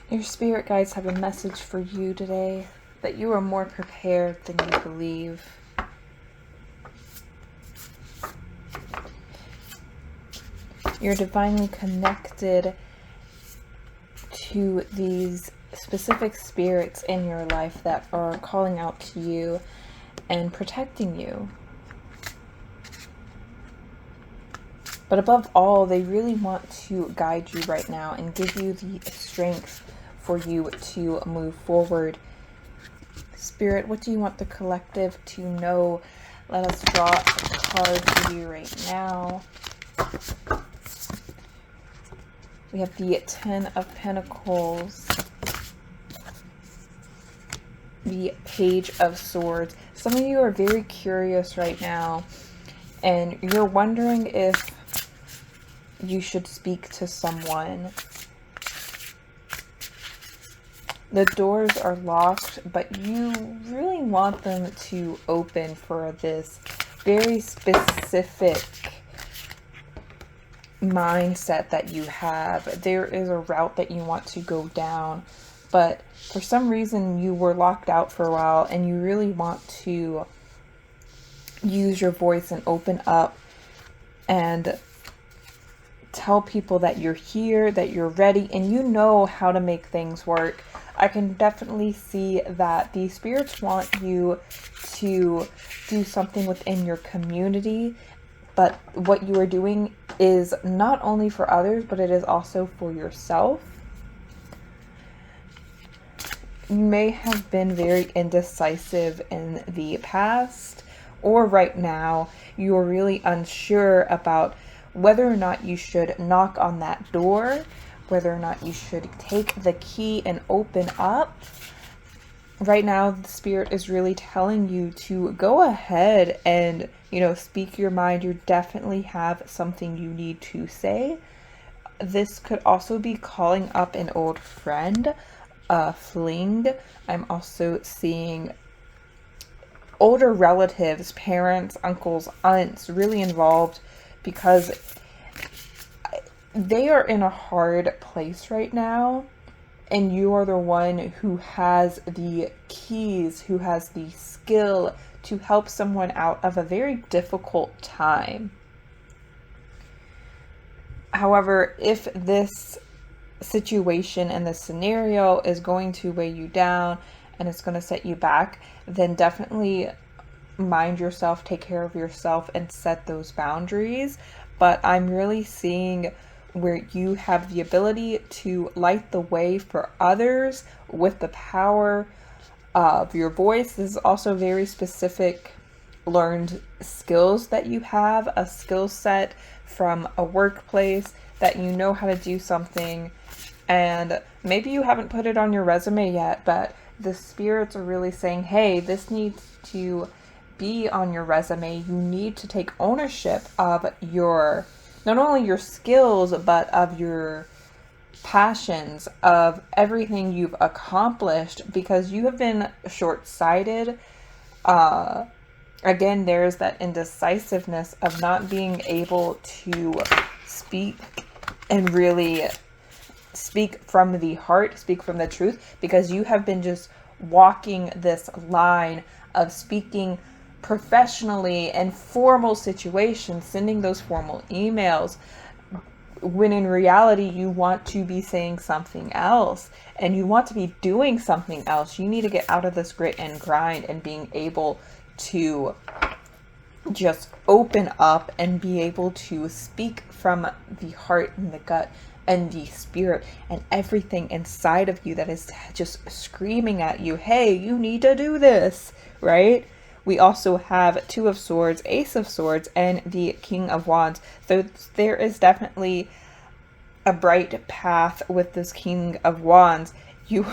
Your spirit guides have a message for you today, that you are more prepared than you believe. You're divinely connected to these specific spirits in your life that are calling out to you and protecting you. But above all, they really want to guide you right now and give you the strength for you to move forward. Spirit, what do you want the collective to know? Let us draw a card for you right now. We have the Ten of Pentacles, the Page of Swords. Some of you are very curious right now, and you're wondering if you should speak to someone. The doors are locked, but you really want them to open for this very specific mindset that you have. There is a route that you want to go down, but for some reason you were locked out for a while and you really want to use your voice and open up and tell people that you're here, that you're ready, and you know how to make things work. I can definitely see that the spirits want you to do something within your community, but what you are doing is not only for others, but it is also for yourself. You may have been very indecisive in the past, or right now you are really unsure about whether or not you should knock on that door, whether or not you should take the key and open up. Right now, the spirit is really telling you to go ahead and, speak your mind. You definitely have something you need to say. This could also be calling up an old friend, a fling. I'm also seeing older relatives, parents, uncles, aunts really involved, because they are in a hard place right now, and you are the one who has the keys, who has the skill to help someone out of a very difficult time. However, if this situation and this scenario is going to weigh you down and it's going to set you back, then definitely mind yourself, take care of yourself, and set those boundaries. But I'm really seeing where you have the ability to light the way for others with the power of your voice. This is also very specific learned skills that you have, a skill set from a workplace that you know how to do something, and maybe you haven't put it on your resume yet, but the spirits are really saying, hey, this needs to be on your resume. You need to take ownership of your, not only your skills, but of your passions, of everything you've accomplished, because you have been short-sighted. Again, there's that indecisiveness of not being able to speak and really speak from the heart, speak from the truth, because you have been just walking this line of speaking professionally in formal situations, sending those formal emails, when in reality you want to be saying something else and you want to be doing something else. You need to get out of this grit and grind and being able to just open up and be able to speak from the heart and the gut and the spirit and everything inside of you that is just screaming at you, hey, you need to do this, right? We also have Two of Swords, Ace of Swords, and the King of Wands. So there is definitely a bright path with this King of Wands. You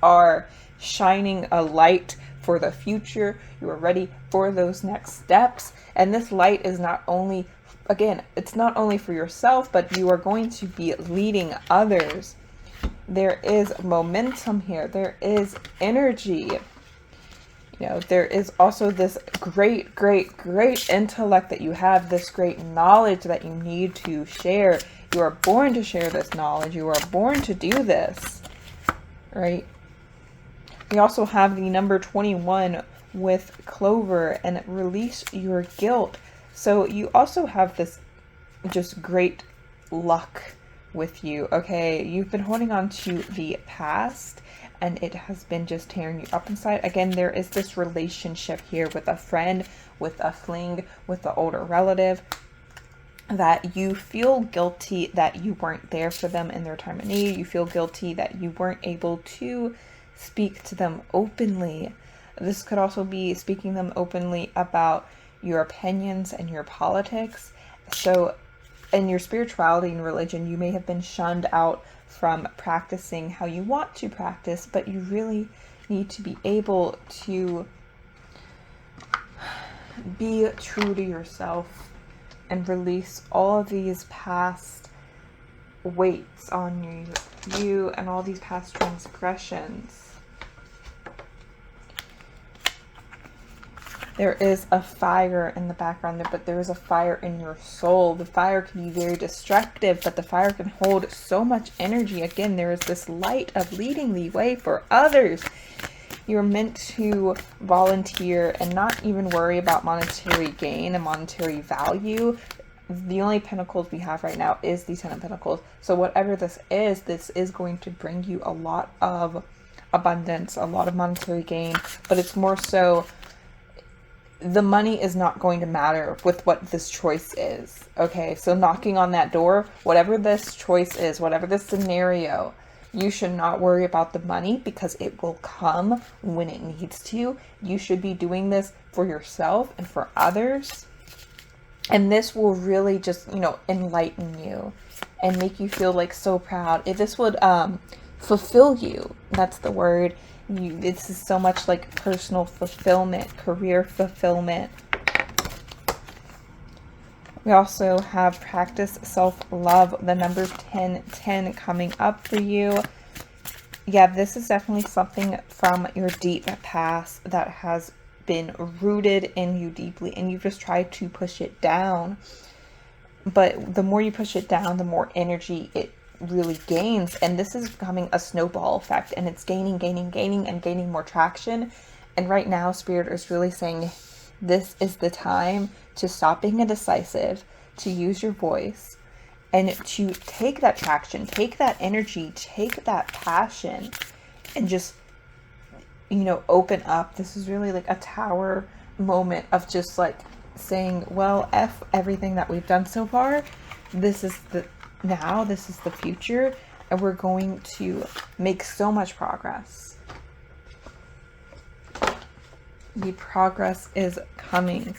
are shining a light for the future. You are ready for those next steps. And this light is not only, again, it's not only for yourself, but you are going to be leading others. There is momentum here. There is energy. There is also this great intellect that you have, this great knowledge that you need to share. You are born to share this knowledge. You are born to do this. right? We also have the number 21 with Clover and release your guilt. So you also have this just great luck with you, okay? You've been holding on to the past and it has been just tearing you up inside. Again, there is this relationship here with a friend, with a fling, with the older relative, that you feel guilty that you weren't there for them in their time of need. You feel guilty that you weren't able to speak to them openly. This could also be speaking them openly about your opinions and your politics. So in your spirituality and religion, you may have been shunned out from practicing how you want to practice, but you really need to be able to be true to yourself and release all of these past weights on you and all these past transgressions. There is a fire in the background there, but there is a fire in your soul. The fire can be very destructive, but the fire can hold so much energy. Again, there is this light of leading the way for others. You're meant to volunteer and not even worry about monetary gain and monetary value. The only pentacles we have right now is the Ten of Pentacles. So whatever this is going to bring you a lot of abundance, a lot of monetary gain, but it's more so the money is not going to matter with what this choice is. Okay, so knocking on that door, whatever this choice is, whatever this scenario, you should not worry about the money because it will come when it needs to. You should be doing this for yourself and for others. And this will really just, enlighten you and make you feel like so proud. If this would fulfill you, that's the word. This is so much like personal fulfillment, career fulfillment. We also have practice self-love, the number 1010 coming up for you. Yeah, this is definitely something from your deep past that has been rooted in you deeply, and you've just tried to push it down. But the more you push it down, the more energy it really gains, and this is becoming a snowball effect, and it's gaining and gaining more traction. And right now Spirit is really saying this is the time to stop being indecisive, to use your voice, and to take that traction, take that energy, take that passion, and just open up. This is really like a tower moment of just like saying, well, F everything that we've done so far. This is the future, and we're going to make so much progress. The progress is coming.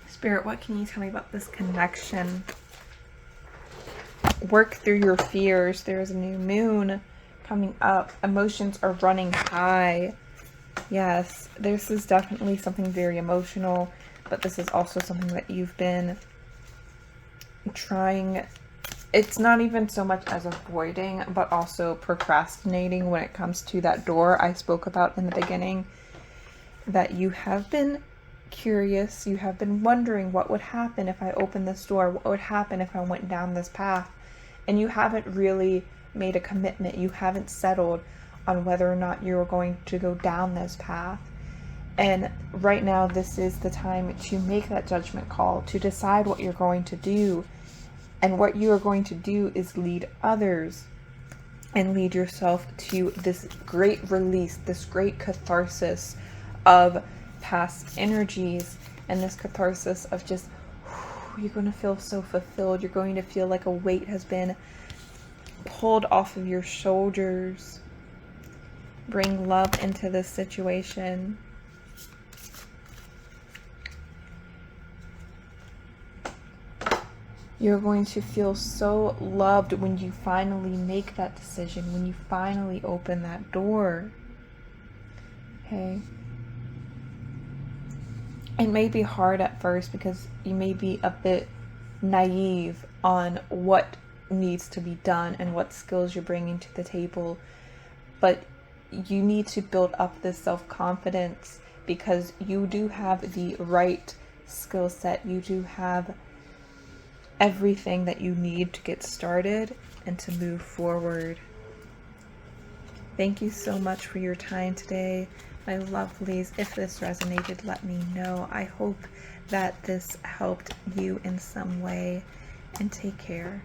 Spirit, what can you tell me about this connection? Work through your fears. There is a new moon coming up. Emotions are running high. Yes, this is definitely something very emotional, but this is also something that you've been trying. It's not even so much as avoiding, but also procrastinating when it comes to that door I spoke about in the beginning, that you have been curious. You have been wondering what would happen if I opened this door, what would happen if I went down this path, and you haven't really made a commitment. You haven't settled on whether or not you're going to go down this path. And right now, this is the time to make that judgment call, to decide what you're going to do. And what you are going to do is lead others and lead yourself to this great release, this great catharsis of past energies, and this catharsis of just, you're going to feel so fulfilled. You're going to feel like a weight has been pulled off of your shoulders. Bring love into this situation. You're going to feel so loved when you finally make that decision, when you finally open that door. Okay? It may be hard at first because you may be a bit naive on what needs to be done and what skills you're bringing to the table. But you need to build up this self-confidence, because you do have the right skill set. You do have everything that you need to get started and to move forward. Thank you so much for your time today, my lovelies. If this resonated, let me know. I hope that this helped you in some way, and take care.